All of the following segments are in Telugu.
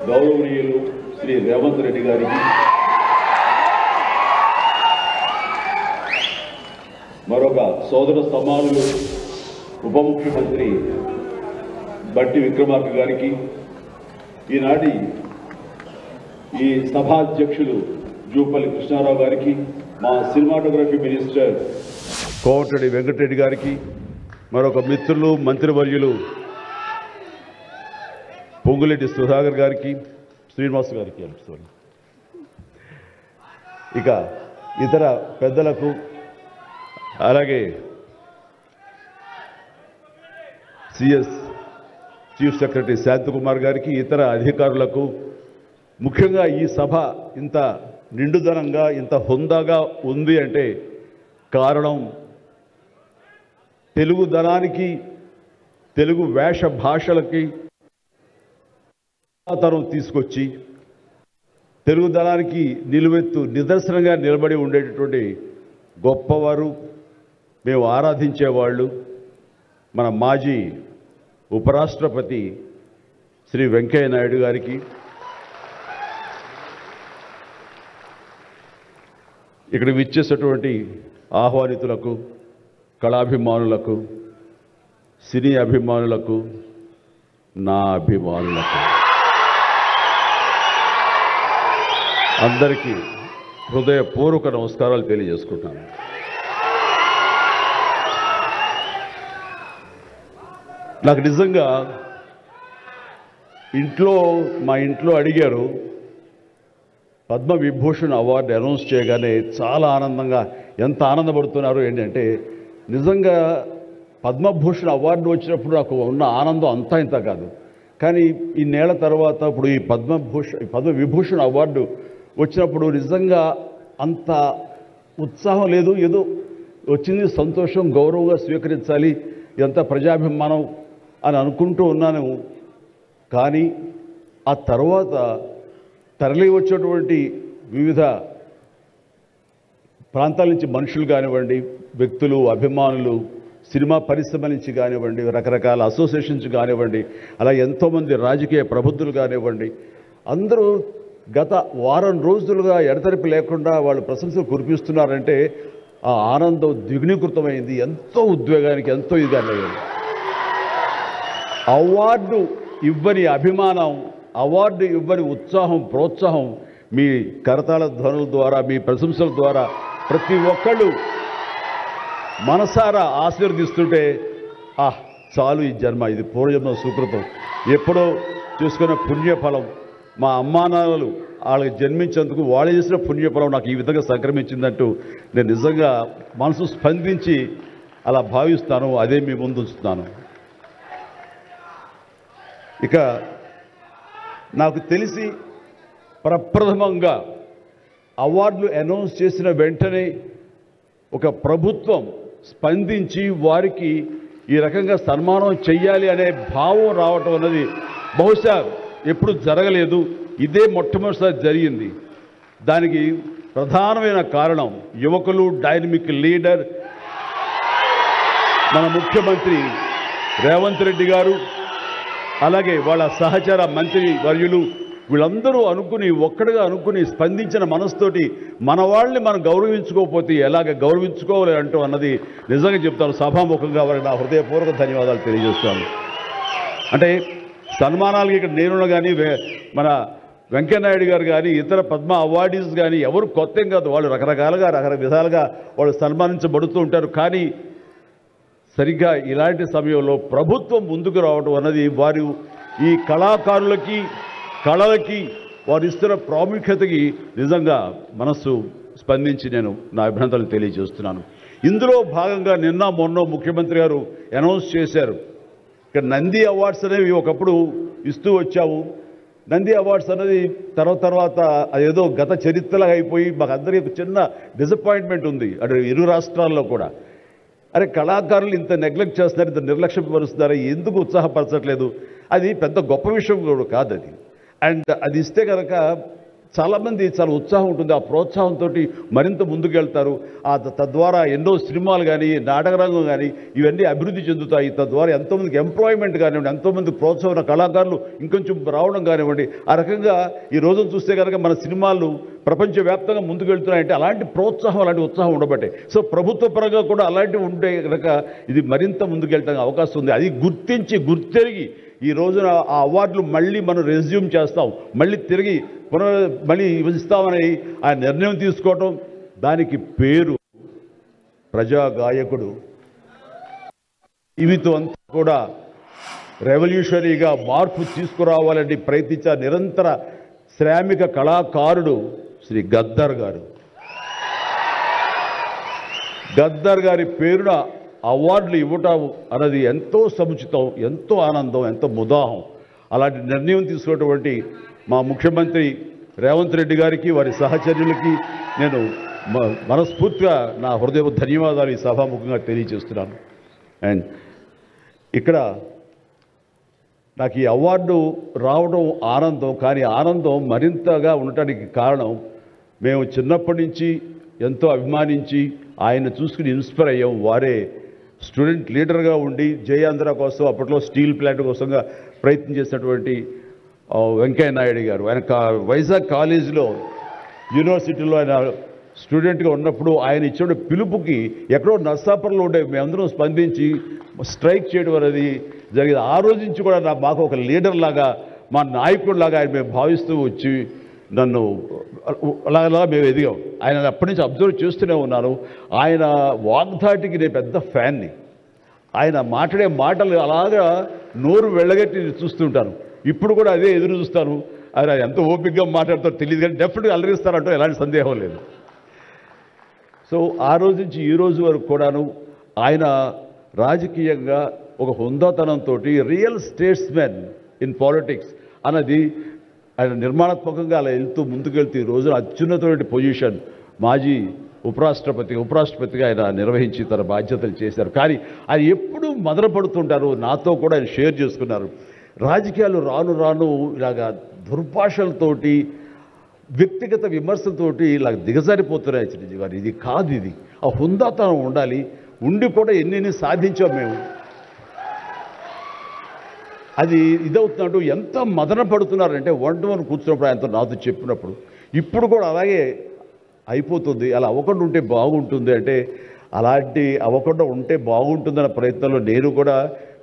గౌరవనీయులు శ్రీ రేవంత్ రెడ్డి గారికి, మరొక సోదర సమానులు ఉప ముఖ్యమంత్రి బట్టి విక్రమార్క గారికి, ఈనాటి ఈ సభాధ్యక్షులు జూపల్లి కృష్ణారావు గారికి, మా సినిమాటోగ్రఫీ మినిస్టర్ కోమటిరెడ్డి వెంకటరెడ్డి గారికి, మరొక మిత్రులు మంత్రివర్యులు పొంగులేటి సుధాకర్ గారికి, శ్రీనివాస్ గారికి, ఇక ఇతర పెద్దలకు, అలాగే సిఎస్ చీఫ్ సెక్రటరీ శాంతకుమార్ గారికి, ఇతర అధికారులకు, ముఖ్యంగా ఈ సభ ఇంత నిండుదనంగా ఇంత హుందాగా ఉంది అంటే కారణం తెలుగుదనానికి, తెలుగు వేష భాషలకి తరం తీసుకొచ్చి తెలుగుదనానికి నిలువెత్తు నిదర్శనంగా నిలబడి ఉండేటటువంటి గొప్పవారు, మేము ఆరాధించేవాళ్ళు మన మాజీ ఉపరాష్ట్రపతి శ్రీ వెంకయ్య నాయుడు గారికి, ఇక్కడ విచ్చేసినటువంటి ఆహ్వానితులకు, కళాభిమానులకు, సినీ అభిమానులకు, నా అభిమానులకు అందరికీ హృదయపూర్వక నమస్కారాలు తెలియజేసుకుంటాను. నాకు నిజంగా మా ఇంట్లో అడిగారు, పద్మవిభూషణ్ అవార్డు అనౌన్స్ చేయగానే చాలా ఆనందంగా, ఎంత ఆనందపడుతున్నారు ఏంటంటే, నిజంగా పద్మభూషణ్ అవార్డు వచ్చినప్పుడు నాకు ఉన్న ఆనందం అంతా ఇంత కాదు. కానీ ఇన్నేళ్ల తర్వాత ఇప్పుడు ఈ పద్మవిభూషణ్ అవార్డు వచ్చినప్పుడు నిజంగా అంత ఉత్సాహం లేదు. ఏదో వచ్చింది, సంతోషం, గౌరవంగా స్వీకరించాలి, ఎంత ప్రజాభిమానం అని అనుకుంటూ ఉన్నాను. కానీ ఆ తర్వాత తరలి వచ్చేటువంటి వివిధ ప్రాంతాల నుంచి మనుషులు కానివ్వండి, వ్యక్తులు, అభిమానులు, సినిమా పరిశ్రమ నుంచి కానివ్వండి, రకరకాల అసోసియేషన్స్ కానివ్వండి, అలా ఎంతోమంది రాజకీయ ప్రబుద్ధులు కానివ్వండి, అందరూ గత వారం రోజులుగా ఎడతెరిపి లేకుండా వాళ్ళు ప్రశంసలు కురిపిస్తున్నారంటే ఆ ఆనందం ద్విగుణీకృతమైంది. ఎంతో ఉద్వేగానికి, ఎంతో ఇదిగా అయ్యింది. అవార్డు ఇవ్వని అభిమానం, అవార్డు ఇవ్వని ఉత్సాహం, ప్రోత్సాహం మీ కరతాళ ధ్వనుల ద్వారా, మీ ప్రశంసల ద్వారా ప్రతి ఒక్కళ్ళు మనసారా ఆశీర్వదిస్తుంటే, చాలు ఈ జన్మ, ఇది పూర్వజన్మ సుకృతం, ఎప్పుడో చూసుకున్న పుణ్యఫలం, మా అమ్మానాన్నలు వాళ్ళకి జన్మించేందుకు వాళ్ళు చేసిన పుణ్యఫలం నాకు ఈ విధంగా సంక్రమించిందంటూ నేను నిజంగా మనసు స్పందించి అలా భావిస్తాను. అదే మీ ముందు ఉంచుతున్నాను. ఇక నాకు తెలిసి ప్రప్రథమంగా అవార్డులు అనౌన్స్ చేసిన వెంటనే ఒక ప్రభుత్వం స్పందించి వారికి ఈ రకంగా సన్మానం చెయ్యాలి అనే భావం రావటం అన్నది బహుశా ఎప్పుడు జరగలేదు. ఇదే మొట్టమొదటిసారి జరిగింది. దానికి ప్రధానమైన కారణం యువకులు, డైనమిక్ లీడర్ మన ముఖ్యమంత్రి రేవంత్ రెడ్డి గారు, అలాగే వాళ్ళ సహచర మంత్రి వర్యులు, వీళ్ళందరూ ఒక్కడిగా అనుకుని స్పందించిన మనసుతోటి మన వాళ్ళని మనం గౌరవించుకోకపోతే ఎలాగ గౌరవించుకోవాలి అంటూ అన్నది నిజంగా చెప్తాను. సభాముఖంగా వారికి నా హృదయపూర్వక ధన్యవాదాలు తెలియజేస్తాను. అంటే సన్మానాలకి ఇక్కడ నేను కానీ, మన వెంకయ్యనాయుడు గారు కానీ, ఇతర పద్మ అవార్డీస్ కానీ ఎవరు కొత్త ఏం కాదు. వాళ్ళు రకరకాలుగా విధాలుగా వాళ్ళు సన్మానించబడుతూ ఉంటారు. కానీ సరిగ్గా ఇలాంటి సమయంలో ప్రభుత్వం ముందుకు రావడం అన్నది వారు ఈ కళాకారులకి, కళలకి వారు ఇస్తున్న ప్రాముఖ్యతకి నిజంగా మనస్సు స్పందించి నేను నా అభినందనలు తెలియజేస్తున్నాను. ఇందులో భాగంగా నిన్న మొన్న ముఖ్యమంత్రి గారు అనౌన్స్ చేశారు, ఇక్కడ నంది అవార్డ్స్ అనేవి ఒకప్పుడు ఇస్తూ వచ్చాము. నంది అవార్డ్స్ అనేది తర్వాత అదేదో గత చరిత్రలాగా అయిపోయి మాకు అందరికీ చిన్న డిసప్పాయింట్మెంట్ ఉంది అటు ఇరు రాష్ట్రాల్లో కూడా. అరే, కళాకారులు ఇంత నెగ్లెక్ట్ చేస్తున్నారు, ఇంత నిర్లక్ష్యం పరుస్తున్నారు, ఎందుకు ఉత్సాహపరచట్లేదు? అది పెద్ద గొప్ప విషయం కూడా కాదు అది. అండ్ అది ఇస్తే కనుక చాలామంది చాలా ఉత్సాహం ఉంటుంది. ఆ ప్రోత్సాహంతో మరింత ముందుకెళ్తారు. తద్వారా ఎన్నో సినిమాలు కానీ నాటకరంగం కానీ ఇవన్నీ అభివృద్ధి చెందుతాయి. తద్వారా ఎంతోమందికి ఎంప్లాయ్మెంట్ కానివ్వండి, ఎంతోమంది ప్రోత్సాహం కళాకారులు ఇంకొంచెం రావడం కానివ్వండి. ఆ రకంగా ఈ రోజును చూస్తే కనుక మన సినిమాలు ప్రపంచవ్యాప్తంగా ముందుకెళ్తున్నాయంటే అలాంటి ప్రోత్సాహం, అలాంటి ఉత్సాహం ఉండబట్టే. సో ప్రభుత్వ పరంగా కూడా అలాంటివి ఉంటే కనుక ఇది మరింత ముందుకెళ్ళడానికి అవకాశం ఉంది. అది గుర్తెరిగి ఈ రోజున ఆ అవార్డులు మళ్ళీ మనం రెజ్యూమ్ చేస్తాం, మళ్ళీ తిరిగి మళ్ళీ ఇస్తామని ఆ నిర్ణయం తీసుకోవటం, దానికి పేరు ప్రజాగాయకుడు. ఇవితో అంతా కూడా రెవల్యూషనరీగా మార్పు తీసుకురావాలని ప్రయత్నించే నిరంతర శ్రామిక కళాకారుడు శ్రీ గద్దర్ గారు. గద్దర్ గారి పేరున అవార్డులు ఇవ్వటం అన్నది ఎంతో సముచితం, ఎంతో ఆనందం, ఎంతో ముదాహం. అలాంటి నిర్ణయం తీసుకున్నటువంటి మా ముఖ్యమంత్రి రేవంత్ రెడ్డి గారికి, వారి సహచర్యులకి నేను మనస్ఫూర్తిగా నా హృదయ ధన్యవాదాలు ఈ సభాముఖంగా తెలియజేస్తున్నాను. అండ్ ఇక్కడ నాకు ఈ అవార్డు రావడం ఆనందం, కానీ ఆనందం మరింతగా ఉండటానికి కారణం మేము చిన్నప్పటి నుంచి ఎంతో అభిమానించి ఆయన చూసుకుని ఇన్స్పైర్ అయ్యాం. వారే స్టూడెంట్ లీడర్గా ఉండి జయాంధ్ర కోసం అప్పట్లో స్టీల్ ప్లాంట్ కోసంగా ప్రయత్నం చేసినటువంటి వెంకయ్య నాయుడు గారు. ఆయన వైజాగ్ కాలేజీలో యూనివర్సిటీలో ఆయన స్టూడెంట్గా ఉన్నప్పుడు ఆయన ఇచ్చిన పిలుపుకి ఎక్కడో నర్సాపురంలో ఉండే మేమందరం స్పందించి స్ట్రైక్ చేయడం అనేది జరిగింది. ఆ రోజు నుంచి కూడా మాకు ఒక లీడర్ లాగా, మా నాయకుడిలాగా ఆయన మేము భావిస్తూ వచ్చి నన్ను అలా మేము ఎదిగాం. ఆయన అప్పటి నుంచి అబ్జర్వ్ చేస్తూనే ఉన్నాను. ఆయన వాగ్ధాటికి నేను పెద్ద ఫ్యాన్ని. ఆయన మాట్లాడే మాటలు అలాగా నోరు వెళ్ళగట్టి చూస్తుంటాను. ఇప్పుడు కూడా అదే ఎదురు చూస్తాను. ఆయన ఎంత ఓపికగా మాట్లాడతారో తెలియదు, కానీ డెఫినెట్గా అలరిస్తారంటూ ఎలాంటి సందేహం లేదు. సో ఆ రోజు నుంచి ఈ రోజు వరకు కూడాను ఆయన రాజకీయంగా ఒక హుందాతనంతో రియల్ స్టేట్స్మెన్ ఇన్ పాలిటిక్స్ అన్నది ఆయన నిర్మాణాత్మకంగా అలా ముందుకెళ్తూ ఈ రోజున అత్యున్నతమైన పొజిషన్ మాజీ ఉపరాష్ట్రపతిగా ఆయన నిర్వహించి తన బాధ్యతలు చేశారు. కానీ ఆయన ఎప్పుడూ మదనపడుతుంటారు. నాతో కూడా ఆయన షేర్ చేసుకున్నారు. రాజకీయాలు రాను ఇలాగా దుర్భాషలతోటి, వ్యక్తిగత విమర్శలతోటి ఇలా దిగజారిపోతున్నాయి చిరంజీవి గారు. ఇది కాదు, ఇది ఆ హుందాతనం ఉండాలి. ఉండి కూడా ఎన్ని సాధించాం మేము. అది ఇదవుతున్నట్టు ఎంత మదన పడుతున్నారంటే వన్ కూర్చున్నప్పుడు ఆయనతో నాతో చెప్పినప్పుడు, ఇప్పుడు కూడా అలాగే అయిపోతుంది. అలా అవ్వకుండా ఉంటే బాగుంటుంది అంటే, అలాంటి అవ్వకుండా ఉంటే బాగుంటుందన్న ప్రయత్నంలో నేను కూడా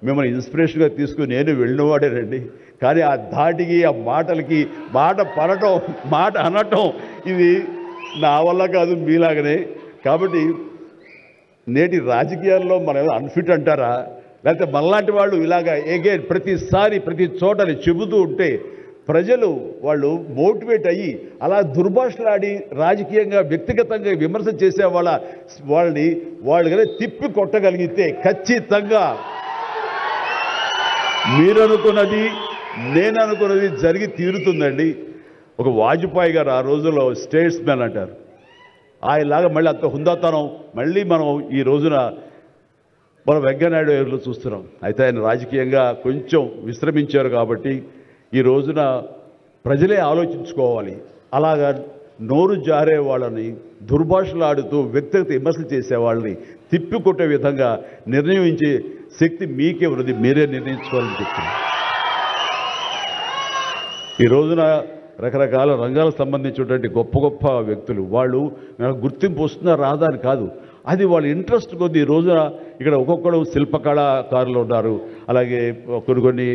మిమ్మల్ని ఇన్స్పిరేషన్గా తీసుకుని నేను వెళ్ళినవాడేనండి. కానీ ఆ ధాటికి, ఆ మాటలకి, మాట అనటం ఇది నా వల్ల కాదు, మీలాగనే. కాబట్టి నేటి రాజకీయాల్లో మనం అన్ఫిట్ అంటారా, లేకపోతే మనలాంటి వాళ్ళు ఇలాగా ఎగైన్ ప్రతిసారి ప్రతి చోటని చెబుతూ ఉంటే ప్రజలు వాళ్ళు మోటివేట్ అయ్యి అలా దుర్భాషలాడి రాజకీయంగా వ్యక్తిగతంగా విమర్శ చేసే వాళ్ళని కానీ తిప్పి కొట్టగలిగితే ఖచ్చితంగా మీరనుకున్నది నేను అనుకున్నది జరిగి తీరుతుందండి. ఒక వాజ్పేయి గారు ఆ రోజుల్లో స్టేట్స్మెన్ అంటారు. ఆయనలాగా మళ్ళీ అంత హుందాతనం మళ్ళీ మనం ఈ రోజున మనం వెంకయ్యనాయుడు గారిలో చూస్తున్నాం. అయితే ఆయన రాజకీయంగా కొంచెం విశ్రమించారు కాబట్టి ఈ రోజున ప్రజలే ఆలోచించుకోవాలి. అలాగా నోరు జారే వాళ్ళని, దుర్భాషలాడుతూ వ్యక్తిగత విమర్శలు చేసేవాళ్ళని తిప్పికొట్టే విధంగా నిర్ణయించే శక్తి మీకే ఉన్నది, మీరే నిర్ణయించుకోవాలని చెప్తున్నారు. ఈ రోజున రకరకాల రంగాలకు సంబంధించినటువంటి గొప్ప గొప్ప వ్యక్తులు వాళ్ళు గుర్తింపు వస్తున్నా రాదా అని కాదు, అది వాళ్ళ ఇంట్రెస్ట్ కొద్ది. ఈ రోజున ఇక్కడ ఒక్కొక్కరు శిల్పకళాకారులు ఉన్నారు, అలాగే కొన్ని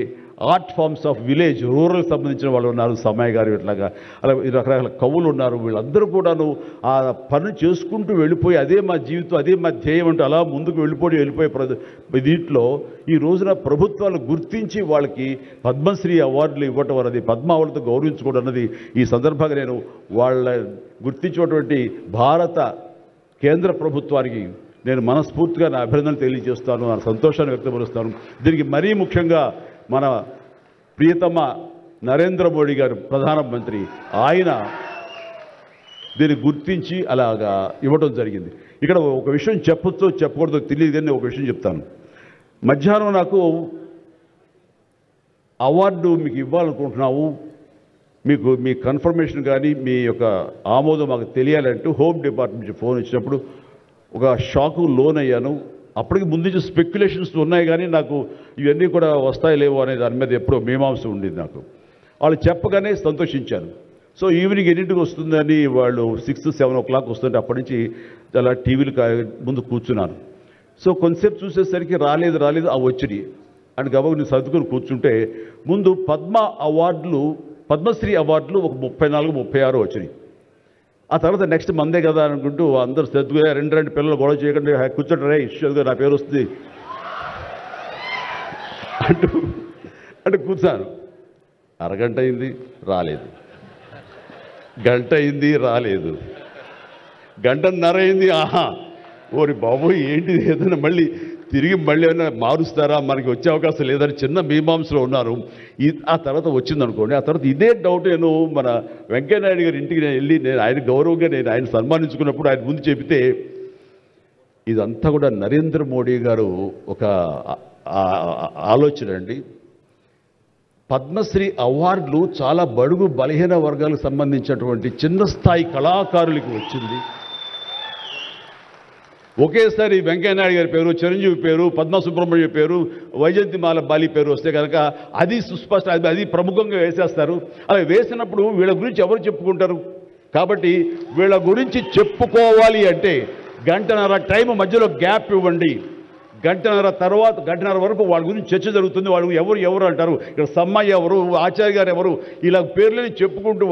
art forms of village rural సంబంధించిన వాళ్ళు ఉన్నారు, సమయ గారు ఇట్లాగా అలాగే రకరకాల కవులు ఉన్నారు. వీళ్ళందరూ కూడాను ఆ పని చేసుకుంటూ వెళ్ళిపోయి అదే మా జీవితం, అదే మా ధ్యేయం అంటూ అలా ముందుకు వెళ్ళిపోయే దీంట్లో ఈ రోజున ప్రభుత్వాలు గుర్తించి వాళ్ళకి పద్మశ్రీ అవార్డులు ఇవ్వటం అన్నది, పద్మ అవార్డుతో గౌరవించుకోవడం అన్నది ఈ సందర్భంగా నేను వాళ్ళ గుర్తించినటువంటి భారత కేంద్ర ప్రభుత్వానికి నేను మనస్ఫూర్తిగా నా అభినందనలు తెలియజేస్తాను, నా సంతోషాన్ని వ్యక్తపరుస్తాను. దీనికి మరీ ముఖ్యంగా మన ప్రియతమ నరేంద్ర మోడీ గారు ప్రధానమంత్రి, ఆయన దీన్ని గుర్తించి అలాగా ఇవ్వడం జరిగింది. ఇక్కడ ఒక విషయం చెప్పొచ్చో చెప్పకూడదో తెలియదు, కానీ ఒక విషయం చెప్తాను. మధ్యాహ్నం నాకు అవార్డు మీకు ఇవ్వాలనుకుంటున్నాము, మీ కన్ఫర్మేషన్ కానీ మీ యొక్క ఆమోదం మాకు తెలియాలంటూ హోమ్ డిపార్ట్మెంట్ నుంచి ఫోన్ వచ్చినప్పుడు ఒక షాకు లోన్ అయ్యాను. అప్పటికి ముందు నుంచి స్పెక్యులేషన్స్ ఉన్నాయి, కానీ నాకు ఇవన్నీ కూడా వస్తాయి లేవో అనే దాని మీద ఎప్పుడో మీమాంస ఉండేది నాకు. వాళ్ళు చెప్పగానే సంతోషించాను. సో ఈవినింగ్ ఎన్నింటికి వస్తుందని వాళ్ళు 6-7 o'clock వస్తుంటే అప్పటి నుంచి అలా టీవీలు ముందు కూర్చున్నాను. సో కొంతసేపు చూసేసరికి రాలేదు వచ్చినాయి అని గబగబా నేను సర్దుకొని కూర్చుంటే ముందు పద్మశ్రీ అవార్డులు ఒక 34-36 వచ్చినాయి. ఆ తర్వాత నెక్స్ట్ మందే కదా అనుకుంటూ అందరూ సర్దుగా రెండు పిల్లలు గొడవ చేయకుండా కూర్చుంటారే ఇష్యూగా నా పేరు వస్తుంది అంటూ కూర్చాను. అరగంట అయింది రాలేదు, గంట అయింది రాలేదు, గంటన్నర అయింది. ఓరి బాబు ఏంటిది, ఏదైనా తిరిగి ఏమైనా మారుస్తారా, మనకి వచ్చే అవకాశం లేదని చిన్న మీమాంసలో ఉన్నారు. ఆ తర్వాత వచ్చిందనుకోండి. ఆ తర్వాత ఇదే డౌట్ నేను మన వెంకయ్యనాయుడు గారి ఇంటికి వెళ్ళి ఆయన గౌరవంగా ఆయన సన్మానించుకున్నప్పుడు ఆయన ముందు చెబితే ఇదంతా కూడా నరేంద్ర మోడీ గారు ఒక ఆలోచన అండి. పద్మశ్రీ అవార్డులు చాలా బడుగు బలహీన వర్గాలకు సంబంధించినటువంటి చిన్న స్థాయి కళాకారులకు వచ్చింది. ఒకేసారి వెంకయ్యనాయుడు గారి పేరు, చిరంజీవి పేరు, పద్మ సుబ్రహ్మణ్యం పేరు, వైజయంతిమాల బాలి పేరు వస్తే కనుక అది సుస్పష్ట, అది ప్రముఖంగా వేసేస్తారు. అలా వేసినప్పుడు వీళ్ళ గురించి ఎవరు చెప్పుకుంటారు? కాబట్టి వీళ్ళ గురించి చెప్పుకోవాలి అంటే గంటన్నర టైం మధ్యలో గ్యాప్ ఇవ్వండి. గంటన్నర వరకు వాళ్ళ గురించి చర్చ జరుగుతుంది. వాళ్ళు ఎవరు అంటారు, ఇక్కడ సమ్మయ్య ఎవరు, ఆచార్య గారు ఎవరు, ఇలా పేర్లని చెప్పుకుంటూ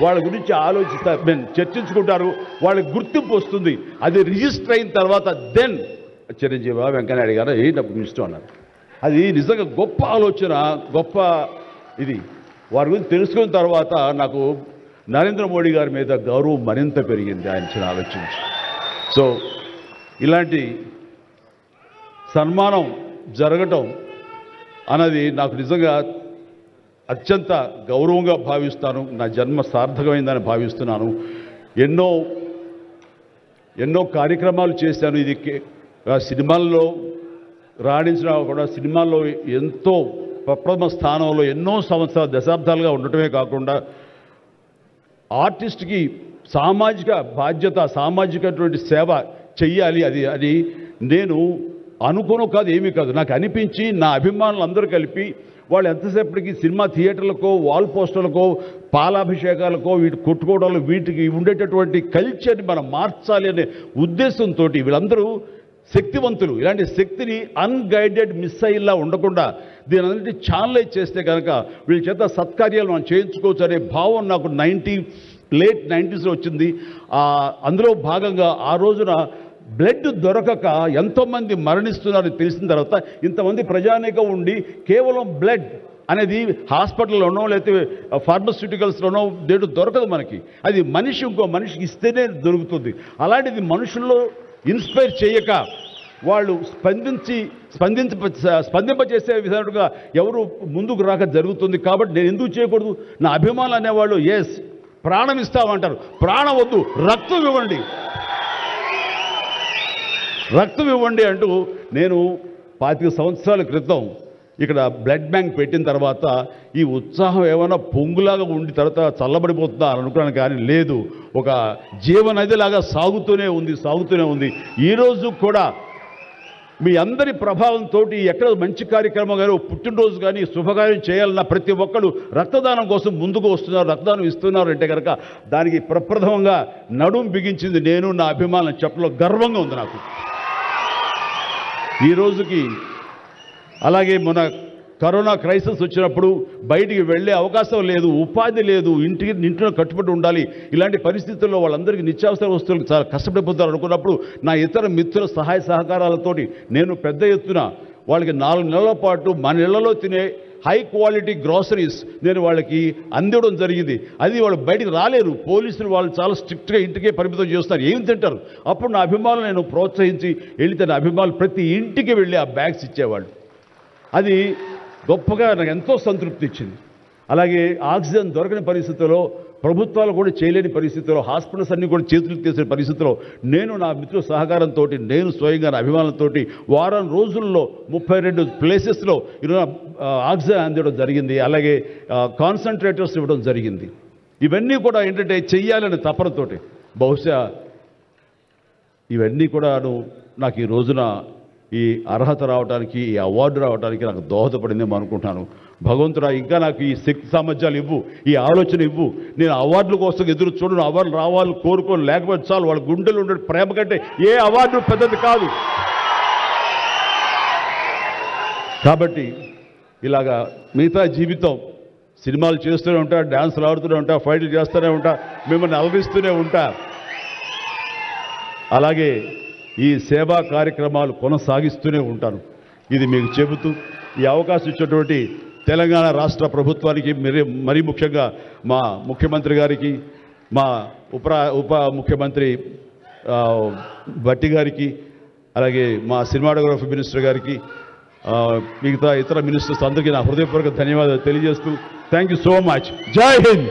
వాళ్ళ గురించి ఆలోచిస్తారు, చర్చించుకుంటారు. వాళ్ళకి గుర్తింపు వస్తుంది. అది రిజిస్టర్ అయిన తర్వాత దెన్ చిరంజీవి వెంకయ్యనాయుడు గారు నాకు ఇష్టం అన్నారు. అది నిజంగా గొప్ప ఆలోచన, గొప్ప ఇది. వారి గురించి తెలుసుకున్న తర్వాత నాకు నరేంద్ర మోడీ గారి మీద గౌరవం మరింత పెరిగింది ఆయన ఆలోచించి. సో ఇలాంటి సన్మానం జరగటం అన్నది నాకు నిజంగా అత్యంత గౌరవంగా భావిస్తాను. నా జన్మ సార్థకమైందని భావిస్తున్నాను. ఎన్నో కార్యక్రమాలు చేశాను. ఇది సినిమాల్లో రాణించినా కూడా సినిమాల్లో ఎంతో ప్రథమ స్థానంలో ఎన్నో సంవత్సరాలు దశాబ్దాలుగా ఉండటమే కాకుండా ఆర్టిస్ట్కి సామాజిక బాధ్యత, సామాజికటువంటి సేవ చెయ్యాలి. అది నేను అనుకోను కాదు, ఏమీ కాదు, నాకు అనిపించి నా అభిమానులు అందరూ కలిపి వాళ్ళు ఎంతసేపటికి సినిమా థియేటర్లకో వాల్ పోస్టర్లకో పాలాభిషేకాలకో వీటి కొట్టుకోవడాలు వీటికి ఉండేటటువంటి కల్చర్ని మనం మార్చాలి అనే ఉద్దేశంతో వీళ్ళందరూ శక్తివంతులు. ఇలాంటి శక్తిని అన్గైడెడ్ మిస్సైల్లా ఉండకుండా దీని అన్నింటి ఛానలైజ్ చేస్తే కనుక వీళ్ళ చేత సత్కార్యాలు మనం చేయించుకోవచ్చు అనే భావం నాకు లేట్ 90s వచ్చింది. అందులో భాగంగా ఆ రోజున బ్లడ్ దొరకక ఎంతోమంది మరణిస్తున్నారని తెలిసిన తర్వాత ఇంతమంది ప్రజానీకం ఉండి కేవలం బ్లడ్ అనేది హాస్పిటల్లోనో లేకపోతే ఫార్మస్యూటికల్స్లోనో దొరకదు మనకి. అది మనిషి ఇంకో మనిషికి ఇస్తేనే దొరుకుతుంది. అలాంటిది మనుషుల్లో ఇన్స్పైర్ చేయక వాళ్ళు స్పందింపచేసే విధంగా ఎవరు ముందుకు రాక జరుగుతుంది. కాబట్టి నేను ఎందుకు చేయకూడదు? నా అభిమానులు అనేవాళ్ళు ఎస్ ప్రాణం ఇస్తామంటారు. ప్రాణం వద్దు, రక్తం ఇవ్వండి అంటూ నేను 25 సంవత్సరాల క్రితం ఇక్కడ బ్లడ్ బ్యాంక్ పెట్టిన తర్వాత ఈ ఉత్సాహం ఏమైనా పొంగులాగా ఉండి తర్వాత చల్లబడిపోతుందా అని అనుకున్నాను. కానీ లేదు, ఒక జీవనదిలాగా సాగుతూనే ఉంది. ఈరోజు కూడా మీ అందరి ప్రభావంతో ఎక్కడ మంచి కార్యక్రమం కానీ పుట్టినరోజు కానీ శుభకార్యం చేయాలన్న ప్రతి ఒక్కరు రక్తదానం కోసం ముందుకు వస్తున్నారు, రక్తదానం ఇస్తున్నారు అంటే కనుక దానికి ప్రప్రథమంగా నడుం బిగించింది నేను, నా అభిమానులు చెప్పలో గర్వంగా ఉంది నాకు ఈ రోజుకి. అలాగే మన కరోనా క్రైసిస్ వచ్చినప్పుడు బయటికి వెళ్ళే అవకాశం లేదు, ఉపాధి లేదు, ఇంట్లో కట్టుబడి ఉండాలి. ఇలాంటి పరిస్థితుల్లో వాళ్ళందరికీ నిత్యావసర వస్తువులకు చాలా కష్టపడిపోతారు అనుకున్నప్పుడు నా ఇతర మిత్రుల సహాయ సహకారాలతోటి నేను పెద్ద ఎత్తున వాళ్ళకి 4 నెలల పాటు మన ఇళ్లలో తినే హై క్వాలిటీ గ్రాసరీస్ నేను వాళ్ళకి అందివ్వడం జరిగింది. అది వాళ్ళు బయటికి రాలేరు, పోలీసులు వాళ్ళు చాలా స్ట్రిక్ట్గా ఇంటికే పరిమితం చేస్తారు, ఏం తింటారు. అప్పుడు నా అభిమానులు నేను ప్రోత్సహించి వెళితే నా అభిమానులు ప్రతి ఇంటికి వెళ్ళి ఆ బ్యాగ్స్ ఇచ్చేవాళ్ళు. అది గొప్పగా నాకు ఎంతో సంతృప్తి ఇచ్చింది. అలాగే ఆక్సిజన్ దొరకని పరిస్థితుల్లో ప్రభుత్వాలు కూడా చేయలేని పరిస్థితిలో, హాస్పిటల్స్ అన్నీ కూడా చేతులు తీసే పరిస్థితిలో నేను నా మిత్రుల సహకారంతో, నేను స్వయంగా నా అభిమానులతో వారం రోజుల్లో 32 ప్లేసెస్లో ఈరోజు ఆక్సిజన్ అందించడం జరిగింది. అలాగే కాన్సన్ట్రేటర్స్ ఇవ్వడం జరిగింది. ఇవన్నీ కూడా ఏంటంటే చెయ్యాలనే తపనతోటి, బహుశా ఇవన్నీ కూడాను నాకు ఈ రోజున ఈ అర్హత రావడానికి, ఈ అవార్డు రావడానికి నాకు దోహదపడిందేమో అనుకుంటున్నాను. భగవంతుడా, ఇంకా నాకు ఈ శక్తి సామర్థ్యాలు ఇవ్వు, ఈ ఆలోచన ఇవ్వు. నేను అవార్డుల కోసం ఎదురు చూడను, అవార్డులు రావాలి కోరుకోను, లేకపోతే చాలు. వాళ్ళ గుండెలు ఉండే ప్రేమ కంటే ఏ అవార్డు పెద్దది కాదు. కాబట్టి ఇలాగా మిగతా జీవితం సినిమాలు చేస్తూనే ఉంటా, డ్యాన్సులు ఆడుతూనే ఉంటా, ఫైట్లు చేస్తూనే ఉంటా, మిమ్మల్ని అలరిస్తూనే ఉంటా. అలాగే ఈ సేవా కార్యక్రమాలు కొనసాగిస్తూనే ఉంటాను. ఇది మీకు చెబుతూ ఈ అవకాశం ఇచ్చినటువంటి తెలంగాణ రాష్ట్ర ప్రభుత్వానికి, మరీ ముఖ్యంగా మా ముఖ్యమంత్రి గారికి, మా ఉప ముఖ్యమంత్రి భట్టి గారికి, అలాగే మా సినిమాటోగ్రఫీ మినిస్టర్ గారికి, మిగతా ఇతర మినిస్టర్స్ అందరికీ నా హృదయపూర్వక ధన్యవాదాలు తెలియజేస్తూ థ్యాంక్ యూ సో మచ్. జై హింద్.